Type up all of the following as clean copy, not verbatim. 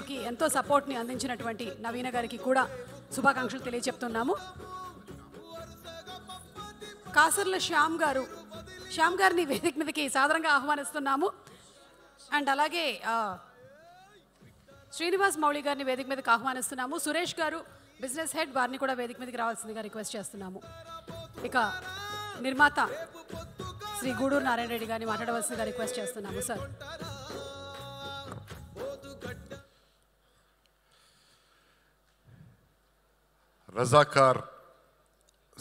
కి ఎంతో సపోర్ట్ని అందించినటువంటి నవీన గారికి కూడా శుభాకాంక్షలు తెలియజెప్తున్నాము. కాసర్ల శ్యామ్ గారిని వేదిక మీదకి సాదరంగా ఆహ్వానిస్తున్నాము. అండ్ అలాగే శ్రీనివాస్ మౌళి గారిని వేదిక మీదకి ఆహ్వానిస్తున్నాము. సురేష్ గారు బిజినెస్ హెడ్, వారిని కూడా వేదిక మీదకి రావాల్సిందిగా రిక్వెస్ట్ చేస్తున్నాము. ఇక నిర్మాత శ్రీ గూడూరు నారాయణ రెడ్డి గారిని మాట్లాడవలసిందిగా రిక్వెస్ట్ చేస్తున్నాము. Sir, Razakar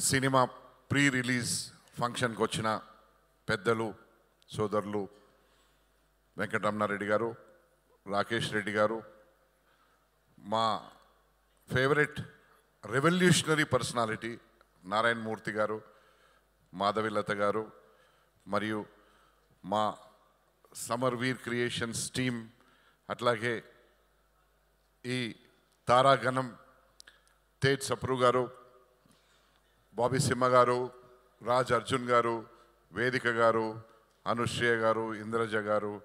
cinema pre release ఫంక్షన్కి వచ్చిన పెద్దలు, సోదరులు వెంకటరమణారెడ్డి గారు, రాకేష్ రెడ్డి గారు, మా favourite revolutionary personality Narayana Murthy గారు, మాధవిలత గారు, మరియు మా సమర్వీర్ క్రియేషన్స్ టీమ్, అట్లాగే ఈ తారాగణం తేజ్ సప్రు గారు, బాబీ సింహ గారు, రాజ్ అర్జున్ గారు, వేదిక గారు, అనుశ్రేయ గారు, ఇంద్రజ గారు,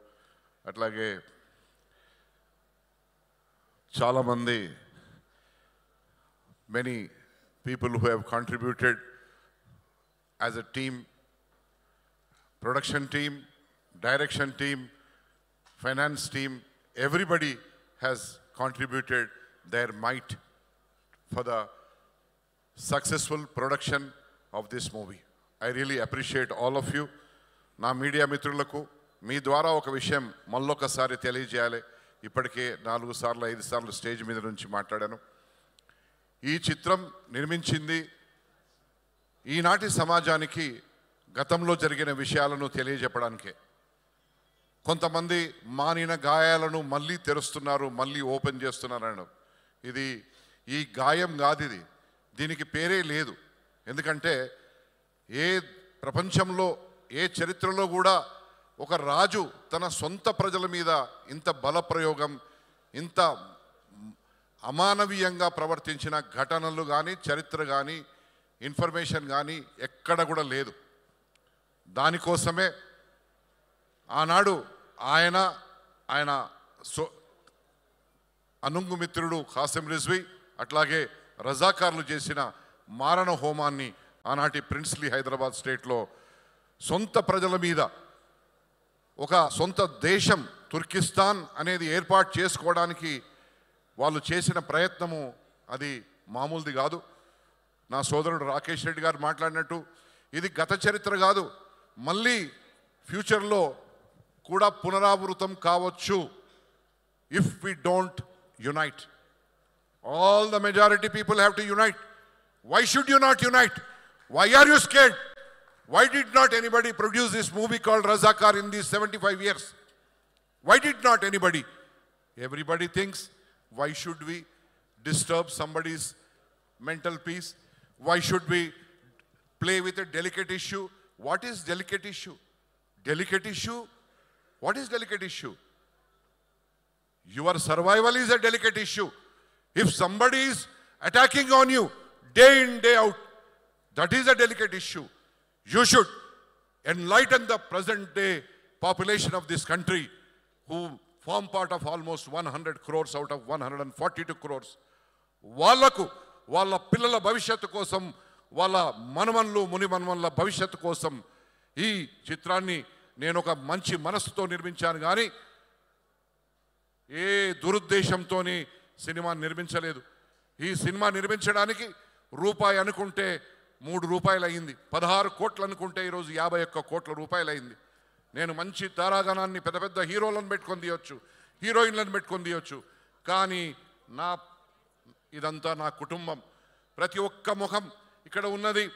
అట్లాగే చాలామంది many people who have contributed as a team, production team, direction team, finance team, everybody has contributed their might for the successful production of this movie. I really appreciate all of you. నా media మిత్రులకు మీ ద్వారా ఒక విషయం మళ్ళొకసారి తెలియజేయాలి. ఇప్పటికే 4 సార్లు 5 సార్లు స్టేజ్ మీద నుంచి మాట్లాడాను. ఈ చిత్రం నిర్మించింది ఈనాటి సమాజానికి గతంలో జరిగిన విషయాలను తెలియజెప్పడానికే. కొంతమంది మానిన గాయాలను మళ్ళీ తెరుస్తున్నారు, మళ్ళీ ఓపెన్ చేస్తున్నారని. ఇది ఈ గాయం కాదు, దీనికి పేరే లేదు. ఎందుకంటే ఏ ప్రపంచంలో ఏ చరిత్రలో కూడా ఒక రాజు తన సొంత ప్రజల మీద ఇంత బలప్రయోగం, ఇంత అమానవీయంగా ప్రవర్తించిన ఘటనలు కానీ, చరిత్ర కానీ, ఇన్ఫర్మేషన్ కానీ ఎక్కడ కూడా లేదు. దానికోసమే ఆనాడు ఆయన అనుంగు మిత్రుడు ఖాసిం రిజ్వీ, అట్లాగే రజాకార్లు చేసిన మారణ హోమాన్ని ఆనాటి ప్రిన్స్లీ హైదరాబాద్ స్టేట్లో సొంత ప్రజల మీద ఒక సొంత దేశం తుర్కిస్తాన్ అనేది ఏర్పాటు చేసుకోవడానికి వాళ్ళు చేసిన ప్రయత్నము అది మామూలుది కాదు. నా సోదరుడు రాకేష్ రెడ్డి గారు మాట్లాడినట్టు ఇది గత చరిత్ర కాదు, మళ్ళీ ఫ్యూచర్లో కూడా పునరావృతం కావచ్చు. If we don't unite, all the majority people have to unite. Why should you not unite? Why are you scared? Why did not anybody produce this movie called Razakar in these 75 years? Why did not anybody? Everybody thinks, why should we disturb somebody's mental peace? Why should we play with a delicate issue? What is delicate issue? Delicate issue? What is delicate issue? Your survival is a delicate issue. If somebody is attacking on you day in, day out, that is a delicate issue. You should enlighten the present day population of this country, who form part of almost 100 crores out of 142 crores. వాళ్ళకు వాళ్ళ పిల్లల భవిష్యత్తు కోసం, వాళ్ళ మనమన్లు మునిమన్మన్ల భవిష్యత్తు కోసం ఈ చిత్రాన్ని నేను ఒక మంచి మనసుతో నిర్మించాను, కానీ ఏ దురుద్దేశంతో సినిమా నిర్మించలేదు. ఈ సినిమా నిర్మించడానికి రూపాయి అనుకుంటే 3 రూపాయలు అయింది, 16 కోట్లు అనుకుంటే ఈరోజు 51 కోట్ల రూపాయలు అయింది. నేను మంచి తారాగణాన్ని, పెద్ద పెద్ద హీరోలను పెట్టుకొని తీయొచ్చు, హీరోయిన్లను పెట్టుకొని తీయొచ్చు, కానీ ఇదంతా నా కుటుంబం. ప్రతి ఒక్క ముఖం ఇక్కడ ఉన్నది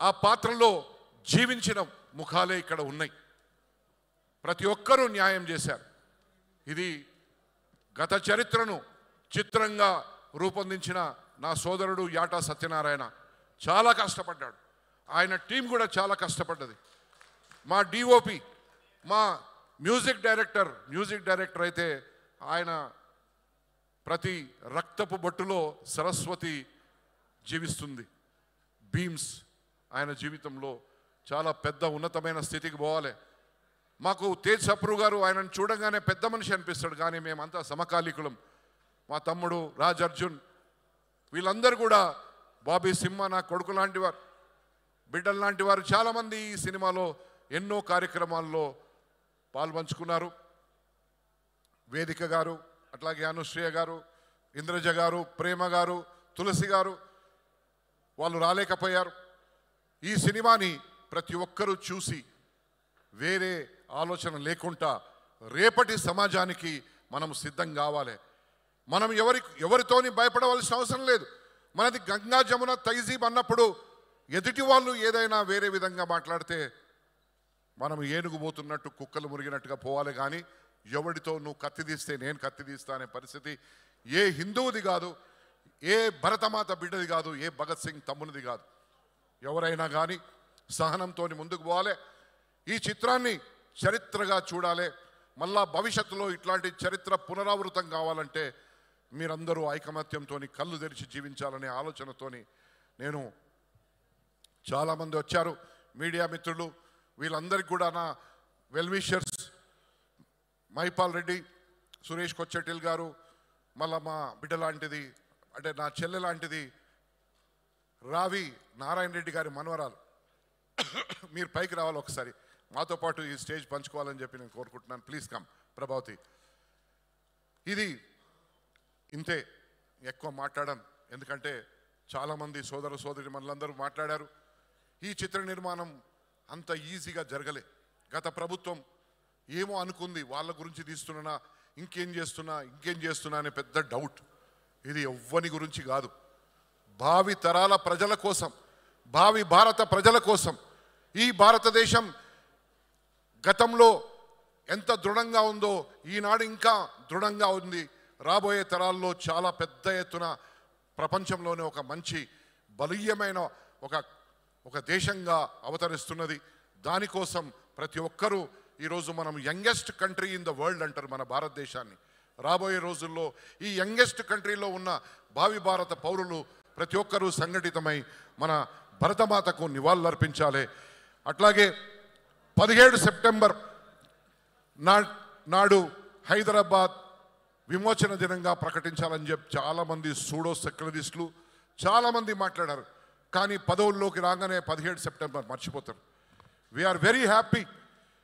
ఆ పాత్రలో జీవించిన ముఖాలే ఇక్కడ ఉన్నాయి. ప్రతి ఒక్కరూ న్యాయం చేశారు. ఇది గత చరిత్రను చిత్రంగా రూపొందించిన నా సోదరుడు యాటా సత్యనారాయణ చాలా కష్టపడ్డాడు. ఆయన టీం కూడా చాలా కష్టపడ్డది. మా డిఓపి, మా మ్యూజిక్ డైరెక్టర్ అయితే ఆయన ప్రతి రక్తపు బొట్టులో సరస్వతి జీవిస్తుంది. బీమ్స్ ఆయన జీవితంలో చాలా పెద్ద ఉన్నతమైన స్థితికి పోవాలి. మాకు తేజ్ సప్రు గారు ఆయనను చూడగానే పెద్ద మనిషి అనిపిస్తాడు, కానీ మేమంతా సమకాలీకులం. మా తమ్ముడు రాజ్ అర్జున్, వీళ్ళందరూ కూడా, బాబీ సింహ నా కొడుకు లాంటి వారు, బిడ్డలు లాంటి వారు, చాలామంది ఈ సినిమాలో ఎన్నో కార్యక్రమాల్లో పాల్పంచుకున్నారు. వేదిక గారు, అట్లాగే అనుశ్రేయ గారు, ఇంద్రజ గారు, ప్రేమ గారు, తులసి గారు, వాళ్ళు రాలేకపోయారు. ఈ సినిమాని ప్రతి ఒక్కరూ చూసి వేరే ఆలోచన లేకుండా రేపటి సమాజానికి మనం సిద్ధం కావాలి. మనం ఎవరితోని భయపడవలసిన అవసరం లేదు. మనది గంగా జమున తైజీబ్ అన్నప్పుడు ఎదుటి వాళ్ళు ఏదైనా వేరే విధంగా మాట్లాడితే మనం ఏనుగు పోతున్నట్టు కుక్కలు మురిగినట్టుగా పోవాలి. కానీ ఎవడితో నువ్వు కత్తి తీస్తే నేను కత్తి తీస్తా అనే పరిస్థితి ఏ హిందువుది కాదు, ఏ భరతమాత బిడ్డది కాదు, ఏ భగత్ సింగ్ తమ్మునిది కాదు. ఎవరైనా కానీ సహనంతో ముందుకు పోవాలి. ఈ చిత్రాన్ని చరిత్రగా చూడాలి. మళ్ళా భవిష్యత్తులో ఇట్లాంటి చరిత్ర పునరావృతం కావాలంటే మీరందరూ ఐకమత్యంతో కళ్ళు తెరిచి జీవించాలనే ఆలోచనతోని నేను, చాలామంది వచ్చారు మీడియా మిత్రులు, వీళ్ళందరికీ కూడా నా వెల్విషర్స్, మైపాల్ రెడ్డి, సురేష్ కొచ్చెటిల్ గారు, మళ్ళా మా బిడ్డ లాంటిది అంటే నా చెల్లె లాంటిది రావి నారాయణ రెడ్డి గారి మనవరాలు, మీరు పైకి రావాలి ఒకసారి, మాతో పాటు ఈ స్టేజ్ పంచుకోవాలని చెప్పి నేను కోరుకుంటున్నాను. Please come Prabhavati. ఇది ఇంతే, ఎక్కువ మాట్లాడాను ఎందుకంటే చాలామంది సోదర సోదరి మనలందరూ మాట్లాడారు. ఈ చిత్ర నిర్మాణం అంత ఈజీగా జరగలే. గత ప్రభుత్వం ఏమో అనుకుంది, వాళ్ళ గురించి తీస్తున్నా, ఇంకేం చేస్తున్నా అనే పెద్ద డౌట్. ఇది ఎవ్వని గురించి కాదు, భావి తరాల ప్రజల కోసం, భావి భారత ప్రజల కోసం. ఈ భారతదేశం గతంలో ఎంత దృఢంగా ఉందో ఈనాడు ఇంకా దృఢంగా ఉంది. రాబోయే తరాల్లో చాలా పెద్ద ఎత్తున ప్రపంచంలోనే ఒక మంచి బలీయమైన ఒక దేశంగా అవతరిస్తున్నది. దానికోసం ప్రతి ఒక్కరూ ఈరోజు మనం youngest country in the world అంటారు మన భారతదేశాన్ని. రాబోయే రోజుల్లో ఈ యంగెస్ట్ కంట్రీలో ఉన్న భావి భారత పౌరులు ప్రతి ఒక్కరూ సంఘటితమై మన భరతమాతకు నివాళులర్పించాలి. అట్లాగే 17 సెప్టెంబర్ నాడు హైదరాబాద్ విమోచన దినంగా ప్రకటించాలని చెప్పి చాలామంది సూడో సెక్యులరిస్టులు చాలామంది మాట్లాడారు. కానీ పదవుల్లోకి రాగానే 17 సెప్టెంబర్ మర్చిపోతారు. We are very happy.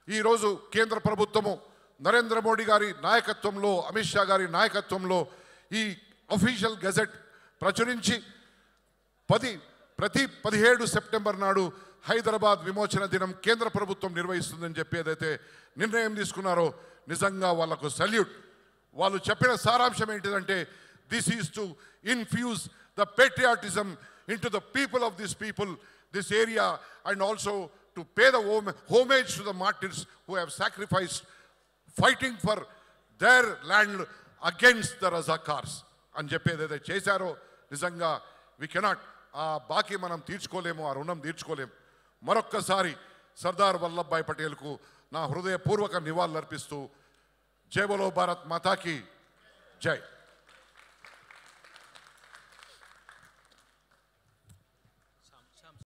ఈరోజు కేంద్ర ప్రభుత్వము నరేంద్ర మోడీ గారి నాయకత్వంలో, అమిత్ షా గారి నాయకత్వంలో ఈ అఫీషియల్ గెజెట్ ప్రచురించి ప్రతి 17 సెప్టెంబర్ నాడు హైదరాబాద్ విమోచన దినం కేంద్ర ప్రభుత్వం నిర్వహిస్తుందని చెప్పి ఏదైతే నిర్ణయం తీసుకున్నారో నిజంగా వాళ్లకు సల్యూట్. వాళ్ళు చెప్పిన సారాంశం ఏంటిదంటే, this is to infuse the patriotism into the people of this area, and also to pay the homage to the martyrs who have sacrificed fighting for their land against the Razakars అని చెప్పేది ఏదైతే చేశారో నిజంగా we cannot ఆ బాకీ మనం తీర్చుకోలేము, ఆ రుణం తీర్చుకోలేము. మరొక్కసారి సర్దార్ వల్లభాయ్ పటేల్కు నా హృదయపూర్వక నివాళులర్పిస్తూ జై బోలో భారత్ మాతాకి జై.